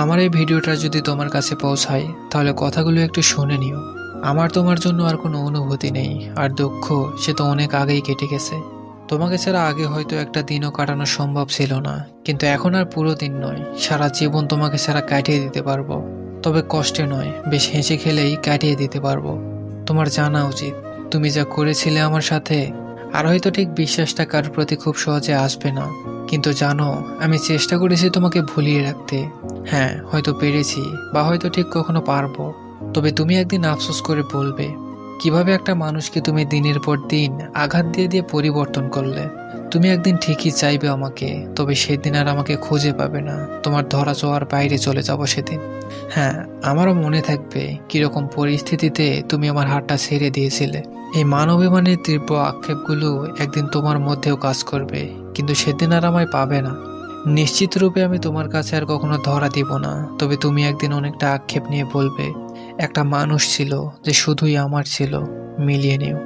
আমার এই ভিডিওটা যদি তোমার কাছে পৌঁছায় তাহলে কথাগুলো একটু শুনে নিও। আমার তোমার জন্য আর কোনো অনুভূতি নেই, আর দুঃখ সে তো অনেক আগেই কেটে গেছে। তোমাকে ছাড়া আগে হয়তো একটা দিনও কাটানো সম্ভব ছিল না, কিন্তু এখন আর পুরো দিন নয়, সারা জীবন তোমাকে ছাড়া কাটিয়ে দিতে পারবো। তবে কষ্টে নয়, বেশ হেসে খেলেই কাটিয়ে দিতে পারবো। তোমার জানা উচিত তুমি যা করেছিলে আমার সাথে। আর হয়তো ঠিক বিশ্বাসটা কারোর প্রতি খুব সহজে আসবে না, কিন্তু জানো, আমি চেষ্টা করেছি তোমাকে ভুলিয়ে রাখতে। হ্যাঁ, হয়তো পেরেছি, বা হয়তো ঠিক কখনো পারবো। তবে তুমি একদিন আফসোস করে বলবে, কিভাবে একটা মানুষকে তুমি দিনের পর দিন আঘাত দিয়ে দিয়ে পরিবর্তন করলে। তুমি একদিন ঠিকই চাইবে আমাকে, তবে সেদিন আর আমাকে খুঁজে পাবে না। তোমার ধরা ছোঁয়ার বাইরে চলে যাব সেদিন। হ্যাঁ, আমারও মনে থাকবে কিরকম পরিস্থিতিতে তুমি আমার হাতটা ছেড়ে দিয়েছিলে। এই মানবিমানের তীব্র আক্ষেপগুলো একদিন তোমার মধ্যেও কাজ করবে, কিন্তু সেদিন আর আমায় পাবে না। নিশ্চিত রূপে আমি তোমার কাছে আর কখনো ধরা দিব না। তবে তুমি একদিন অনেকটা আক্ষেপ নিয়ে বলবে, একটা মানুষ ছিল যে শুধুই আমার ছিল, মিলিয়ে নিও।